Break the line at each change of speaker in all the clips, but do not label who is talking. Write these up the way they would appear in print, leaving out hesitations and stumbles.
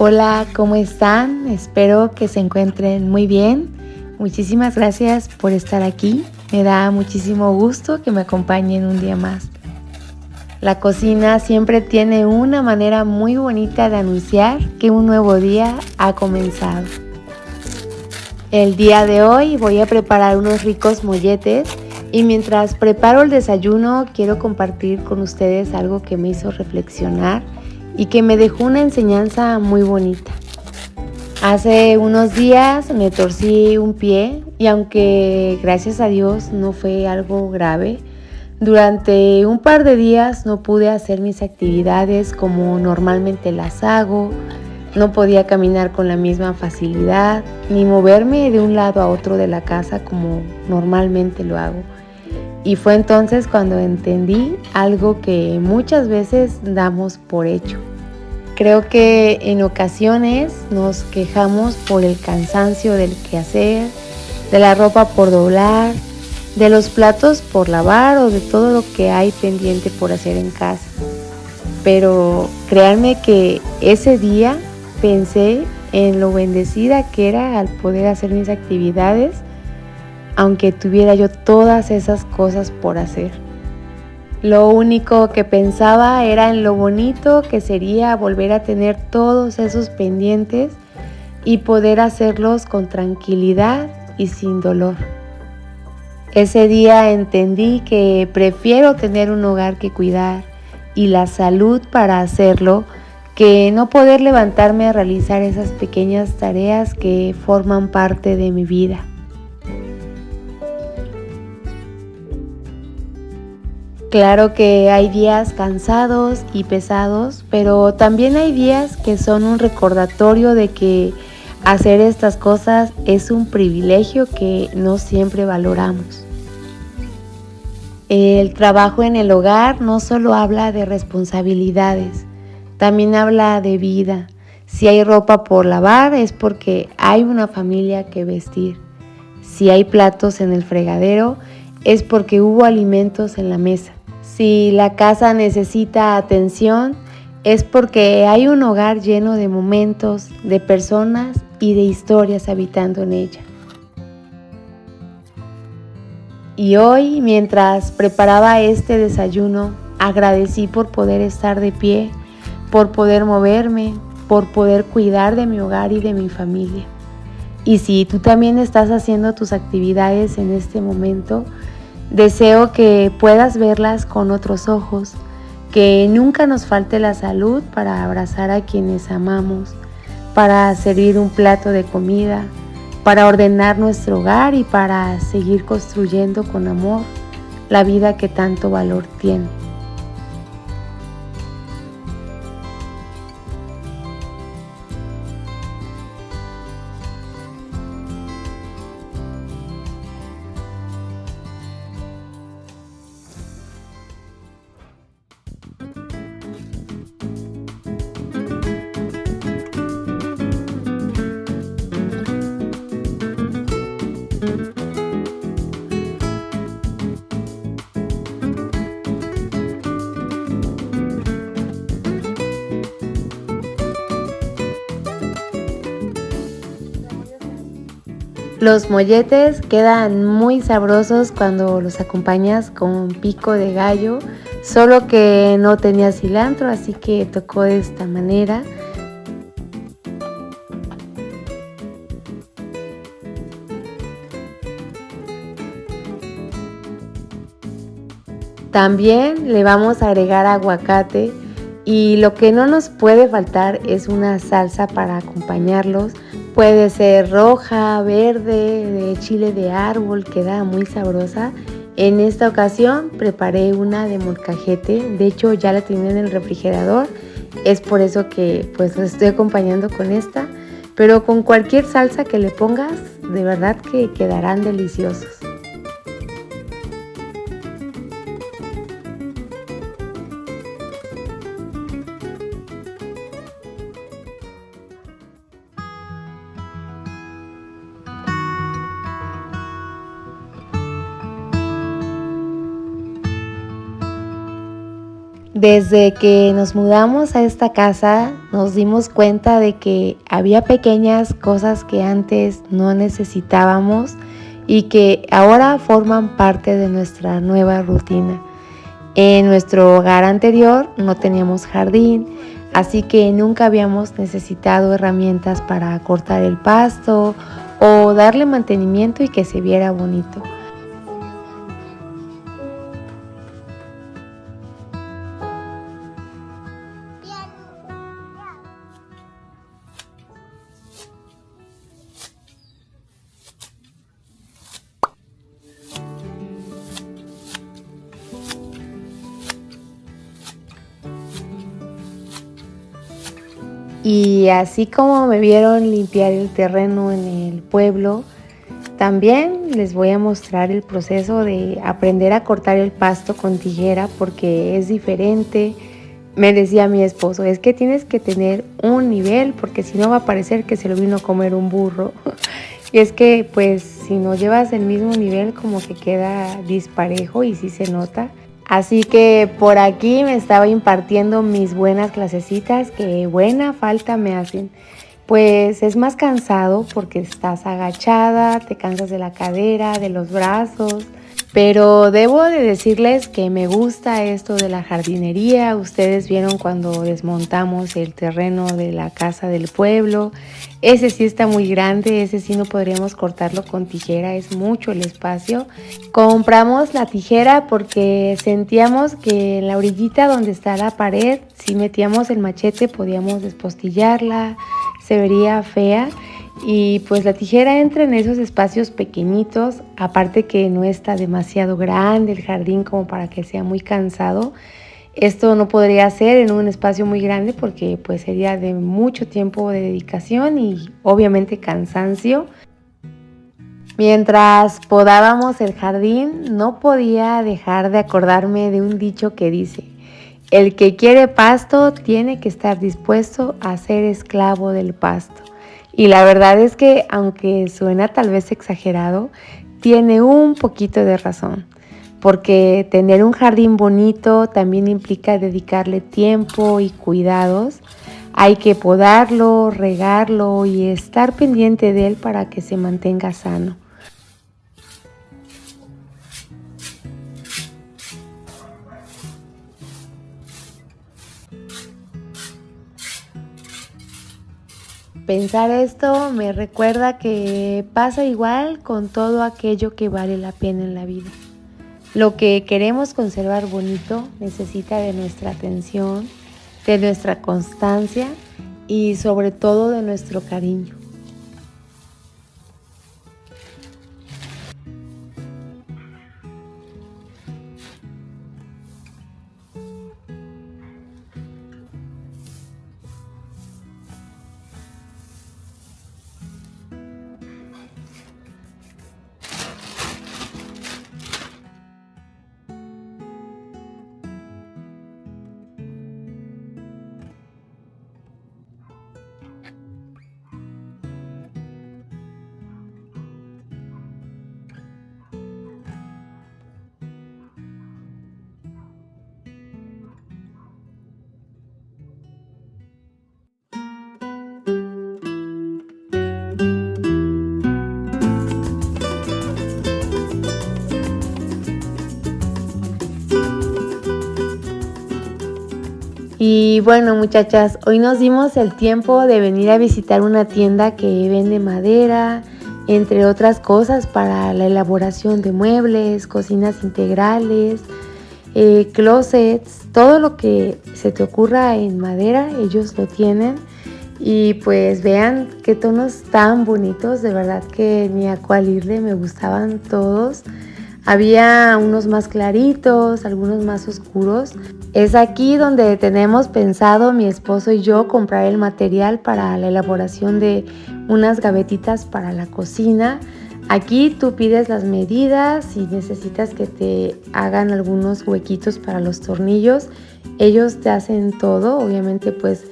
Hola, ¿cómo están? Espero que se encuentren muy bien. Muchísimas gracias por estar aquí. Me da muchísimo gusto que me acompañen un día más. La cocina siempre tiene una manera muy bonita de anunciar que un nuevo día ha comenzado. El día de hoy voy a preparar unos ricos molletes y mientras preparo el desayuno quiero compartir con ustedes algo que me hizo reflexionar y que me dejó una enseñanza muy bonita. Hace unos días me torcí un pie y aunque gracias a Dios no fue algo grave, durante un par de días no pude hacer mis actividades como normalmente las hago, no podía caminar con la misma facilidad, ni moverme de un lado a otro de la casa como normalmente lo hago. Y fue entonces cuando entendí algo que muchas veces damos por hecho. Creo que en ocasiones nos quejamos por el cansancio del quehacer, de la ropa por doblar, de los platos por lavar o de todo lo que hay pendiente por hacer en casa. Pero créanme que ese día pensé en lo bendecida que era al poder hacer mis actividades, aunque tuviera yo todas esas cosas por hacer. Lo único que pensaba era en lo bonito que sería volver a tener todos esos pendientes y poder hacerlos con tranquilidad y sin dolor. Ese día entendí que prefiero tener un hogar que cuidar y la salud para hacerlo que no poder levantarme a realizar esas pequeñas tareas que forman parte de mi vida. Claro que hay días cansados y pesados, pero también hay días que son un recordatorio de que hacer estas cosas es un privilegio que no siempre valoramos. El trabajo en el hogar no solo habla de responsabilidades, también habla de vida. Si hay ropa por lavar es porque hay una familia que vestir. Si hay platos en el fregadero es porque hubo alimentos en la mesa. Si la casa necesita atención, es porque hay un hogar lleno de momentos, de personas y de historias habitando en ella. Y hoy, mientras preparaba este desayuno, agradecí por poder estar de pie, por poder moverme, por poder cuidar de mi hogar y de mi familia. Y si tú también estás haciendo tus actividades en este momento, deseo que puedas verlas con otros ojos, que nunca nos falte la salud para abrazar a quienes amamos, para servir un plato de comida, para ordenar nuestro hogar y para seguir construyendo con amor la vida que tanto valor tiene. Los molletes quedan muy sabrosos cuando los acompañas con pico de gallo, solo que no tenía cilantro, así que tocó de esta manera. También le vamos a agregar aguacate y lo que no nos puede faltar es una salsa para acompañarlos. Puede ser roja, verde, de chile de árbol, queda muy sabrosa. En esta ocasión preparé una de molcajete, de hecho ya la tenía en el refrigerador, es por eso que pues la estoy acompañando con esta, pero con cualquier salsa que le pongas, de verdad que quedarán deliciosos. Desde que nos mudamos a esta casa, nos dimos cuenta de que había pequeñas cosas que antes no necesitábamos y que ahora forman parte de nuestra nueva rutina. En nuestro hogar anterior no teníamos jardín, así que nunca habíamos necesitado herramientas para cortar el pasto o darle mantenimiento y que se viera bonito. Y así como me vieron limpiar el terreno en el pueblo, también les voy a mostrar el proceso de aprender a cortar el pasto con tijera porque es diferente. Me decía mi esposo, es que tienes que tener un nivel porque si no va a parecer que se lo vino a comer un burro. Y es que pues si no llevas el mismo nivel como que queda disparejo y sí se nota. Así que por aquí me estaba impartiendo mis buenas clasecitas que buena falta me hacen. Pues es más cansado porque estás agachada, te cansas de la cadera, de los brazos. Pero debo de decirles que me gusta esto de la jardinería. Ustedes vieron cuando desmontamos el terreno de la casa del pueblo. Ese sí está muy grande, ese sí no podríamos cortarlo con tijera, es mucho el espacio. Compramos la tijera porque sentíamos que en la orillita donde está la pared, si metíamos el machete podíamos despostillarla, se vería fea. Y pues la tijera entra en esos espacios pequeñitos, aparte que no está demasiado grande el jardín como para que sea muy cansado. Esto no podría ser en un espacio muy grande porque pues sería de mucho tiempo de dedicación y obviamente cansancio. Mientras podábamos el jardín, no podía dejar de acordarme de un dicho que dice: el que quiere pasto tiene que estar dispuesto a ser esclavo del pasto. Y la verdad es que, aunque suena tal vez exagerado, tiene un poquito de razón, porque tener un jardín bonito también implica dedicarle tiempo y cuidados. Hay que podarlo, regarlo y estar pendiente de él para que se mantenga sano. Pensar esto me recuerda que pasa igual con todo aquello que vale la pena en la vida. Lo que queremos conservar bonito necesita de nuestra atención, de nuestra constancia y sobre todo de nuestro cariño. Y bueno, muchachas, hoy nos dimos el tiempo de venir a visitar una tienda que vende madera, entre otras cosas para la elaboración de muebles, cocinas integrales, closets, todo lo que se te ocurra en madera, ellos lo tienen. Y pues vean qué tonos tan bonitos, de verdad que ni a cuál irle, me gustaban todos. Había unos más claritos, algunos más oscuros. Es aquí donde tenemos pensado mi esposo y yo comprar el material para la elaboración de unas gavetitas para la cocina. Aquí tú pides las medidas y necesitas que te hagan algunos huequitos para los tornillos. Ellos te hacen todo, obviamente pues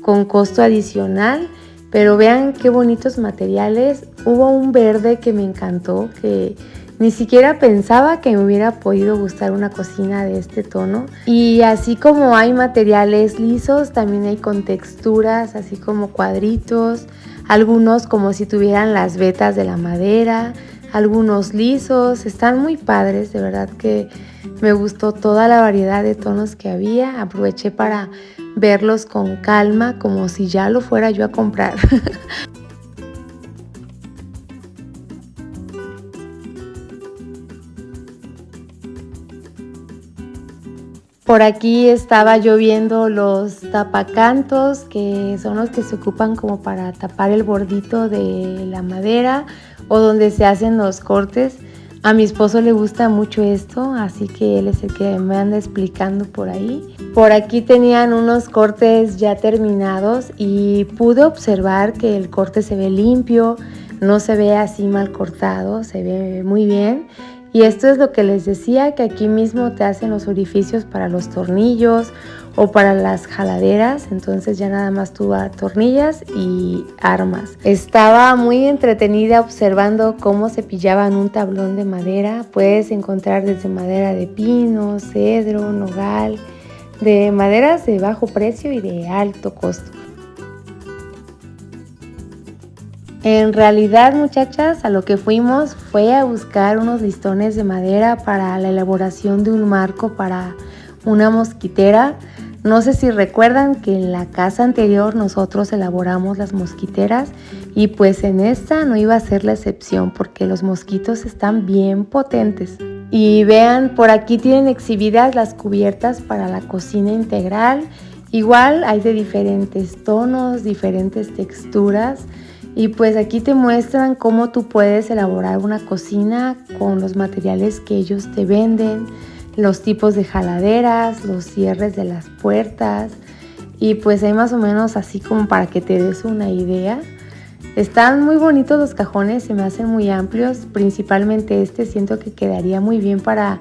con costo adicional. Pero vean qué bonitos materiales. Hubo un verde que me encantó, que Ni siquiera pensaba que me hubiera podido gustar una cocina de este tono. Y así como hay materiales lisos, también hay con texturas, así como cuadritos, algunos como si tuvieran las vetas de la madera, algunos lisos. Están muy padres, de verdad que me gustó toda la variedad de tonos que había. Aproveché para verlos con calma, como si ya lo fuera yo a comprar. Por aquí estaba yo viendo los tapacantos, que son los que se ocupan como para tapar el bordito de la madera o donde se hacen los cortes. A mi esposo le gusta mucho esto, así que él es el que me anda explicando por ahí. Por aquí tenían unos cortes ya terminados y pude observar que el corte se ve limpio, no se ve así mal cortado, se ve muy bien. Y esto es lo que les decía, que aquí mismo te hacen los orificios para los tornillos o para las jaladeras, entonces ya nada más tú atornillas y armas. Estaba muy entretenida observando cómo cepillaban un tablón de madera. Puedes encontrar desde madera de pino, cedro, nogal, de maderas de bajo precio y de alto costo. En realidad, muchachas, a lo que fuimos fue a buscar unos listones de madera para la elaboración de un marco para una mosquitera. No sé si recuerdan que en la casa anterior nosotros elaboramos las mosquiteras y pues en esta no iba a ser la excepción porque los mosquitos están bien potentes. Y vean, por aquí tienen exhibidas las cubiertas para la cocina integral. Igual hay de diferentes tonos, diferentes texturas. Y pues aquí te muestran cómo tú puedes elaborar una cocina con los materiales que ellos te venden, los tipos de jaladeras, los cierres de las puertas y pues hay más o menos así como para que te des una idea. Están muy bonitos los cajones, se me hacen muy amplios, principalmente este siento que quedaría muy bien para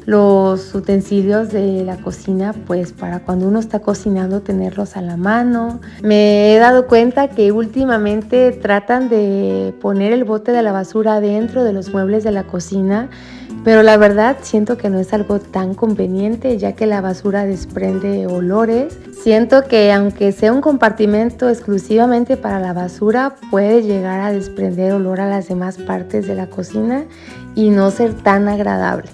los utensilios de la cocina, pues para cuando uno está cocinando tenerlos a la mano. Me he dado cuenta que últimamente tratan de poner el bote de la basura dentro de los muebles de la cocina, pero la verdad siento que no es algo tan conveniente ya que la basura desprende olores. Siento que aunque sea un compartimento exclusivamente para la basura, puede llegar a desprender olor a las demás partes de la cocina y no ser tan agradable.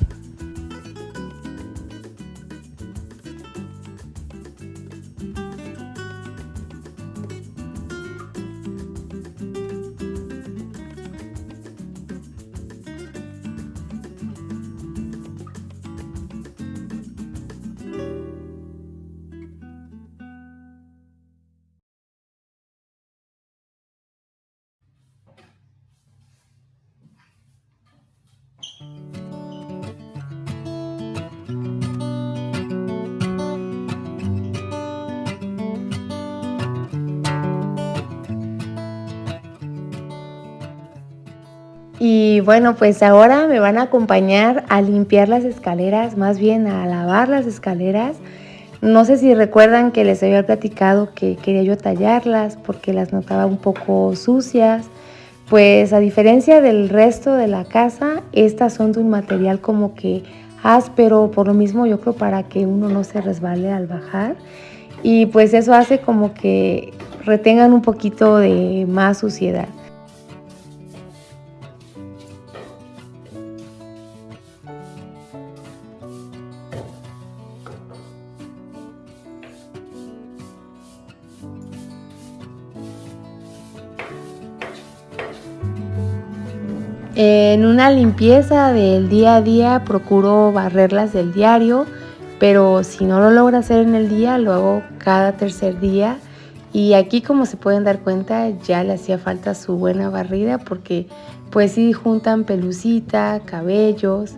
Y bueno, pues ahora me van a acompañar a limpiar las escaleras, más bien a lavar las escaleras. No sé si recuerdan que les había platicado que quería yo tallarlas porque las notaba un poco sucias. Pues a diferencia del resto de la casa, estas son de un material como que áspero, por lo mismo yo creo para que uno no se resbale al bajar. Y pues eso hace como que retengan un poquito de más suciedad. En una limpieza del día a día procuro barrerlas del diario, pero si no lo logro hacer en el día, lo hago cada tercer día. Y aquí, como se pueden dar cuenta, ya le hacía falta su buena barrida porque pues sí juntan pelucita, cabellos.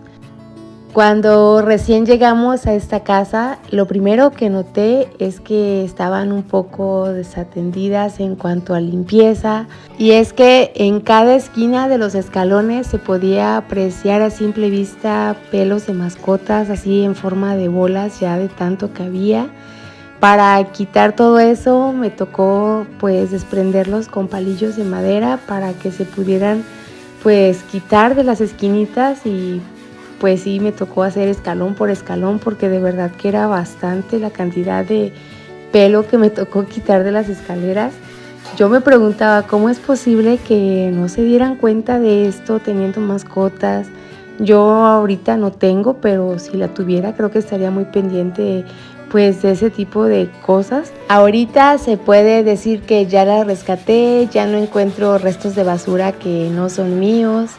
Cuando recién llegamos a esta casa, lo primero que noté es que estaban un poco desatendidas en cuanto a limpieza, y es que en cada esquina de los escalones se podía apreciar a simple vista pelos de mascotas así en forma de bolas ya de tanto que había. Para quitar todo eso me tocó pues desprenderlos con palillos de madera para que se pudieran pues quitar de las esquinitas y pues sí me tocó hacer escalón por escalón porque de verdad que era bastante la cantidad de pelo que me tocó quitar de las escaleras. Yo me preguntaba cómo es posible que no se dieran cuenta de esto teniendo mascotas. Yo ahorita no tengo, pero si la tuviera creo que estaría muy pendiente pues de ese tipo de cosas. Ahorita se puede decir que ya la rescaté, ya no encuentro restos de basura que no son míos,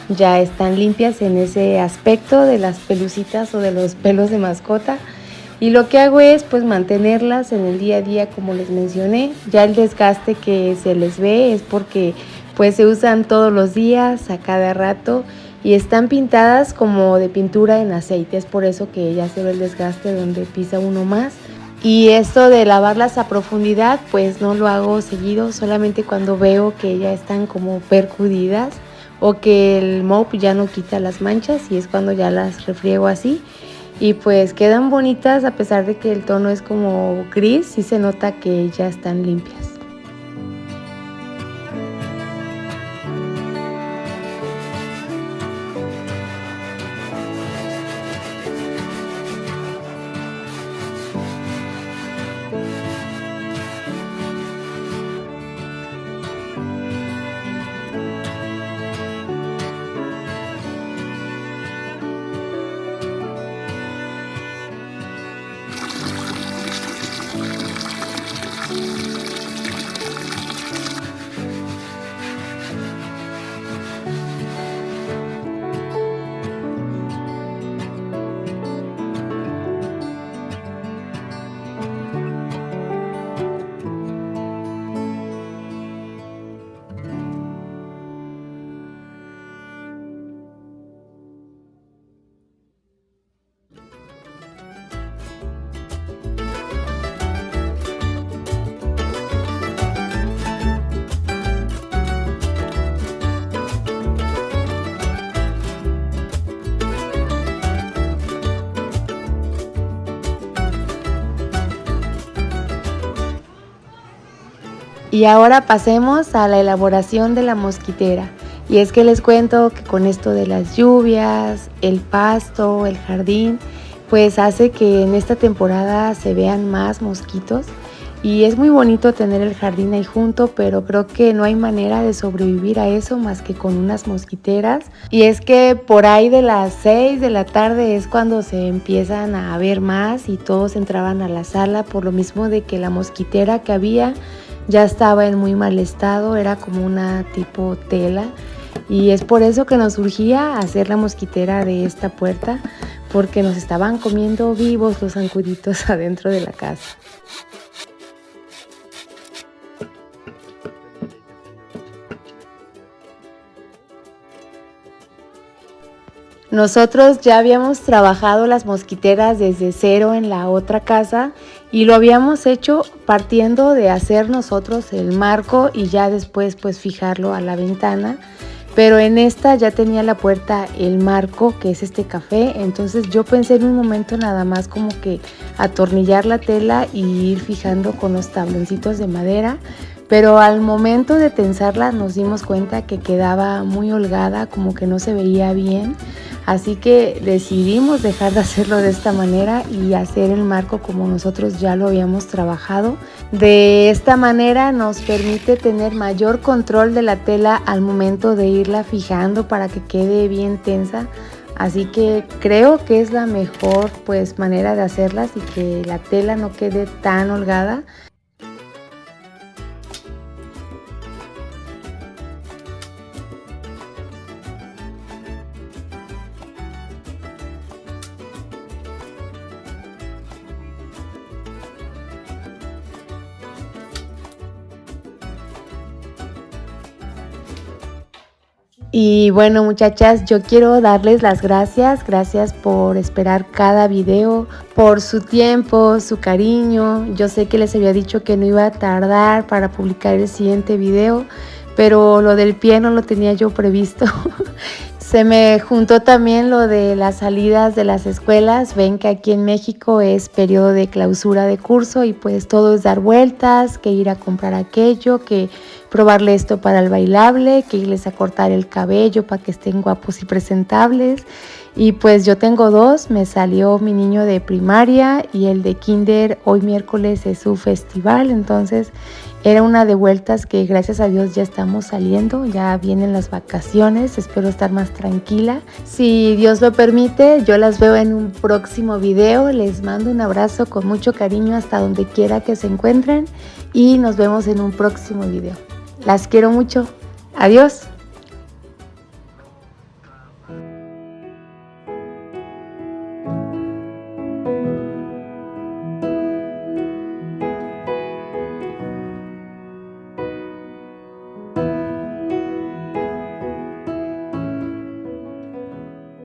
ya están limpias en ese aspecto de las pelucitas o de los pelos de mascota. Y lo que hago es pues mantenerlas en el día a día como les mencioné. Ya el desgaste que se les ve es porque pues se usan todos los días, a cada rato, y están pintadas como de pintura en aceite. Es por eso que ya se ve el desgaste donde pisa uno más. Y esto de lavarlas a profundidad pues no lo hago seguido, solamente cuando veo que ya están como percudidas o que el mop ya no quita las manchas, y es cuando ya las refriego así. Y pues quedan bonitas a pesar de que el tono es como gris, sí se nota que ya están limpias. Y ahora pasemos a la elaboración de la mosquitera. Y es que les cuento que con esto de las lluvias, el pasto, el jardín, pues hace que en esta temporada se vean más mosquitos. Y es muy bonito tener el jardín ahí junto, pero creo que no hay manera de sobrevivir a eso más que con unas mosquiteras. Y es que por ahí de las 6 de la tarde es cuando se empiezan a ver más y todos entraban a la sala, por lo mismo de que la mosquitera que había ya estaba en muy mal estado, era como una tipo tela, y es por eso que nos surgía hacer la mosquitera de esta puerta, porque nos estaban comiendo vivos los zancuditos adentro de la casa. Nosotros ya habíamos trabajado las mosquiteras desde cero en la otra casa y lo habíamos hecho partiendo de hacer nosotros el marco y ya después pues fijarlo a la ventana. Pero en esta ya tenía la puerta el marco, que es este café, entonces yo pensé en un momento nada más como que atornillar la tela y ir fijando con los tabloncitos de madera. Pero al momento de tensarla nos dimos cuenta que quedaba muy holgada, como que no se veía bien. Así que decidimos dejar de hacerlo de esta manera y hacer el marco como nosotros ya lo habíamos trabajado. De esta manera nos permite tener mayor control de la tela al momento de irla fijando para que quede bien tensa. Así que creo que es la mejor pues manera de hacerlas y que la tela no quede tan holgada. Y bueno, muchachas, yo quiero darles las gracias por esperar cada video, por su tiempo, su cariño. Yo sé que les había dicho que no iba a tardar para publicar el siguiente video, pero lo del pie no lo tenía yo previsto. Se me juntó también lo de las salidas de las escuelas. Ven que aquí en México es periodo de clausura de curso y pues todo es dar vueltas, que ir a comprar aquello, que probarle esto para el bailable, que irles a cortar el cabello para que estén guapos y presentables. Y pues yo tengo 2, me salió mi niño de primaria y el de kinder hoy miércoles es su festival, entonces era una de vueltas que gracias a Dios ya estamos saliendo, ya vienen las vacaciones, espero estar más tranquila. Si Dios lo permite, yo las veo en un próximo video, les mando un abrazo con mucho cariño hasta donde quiera que se encuentren y nos vemos en un próximo video. Las quiero mucho, adiós.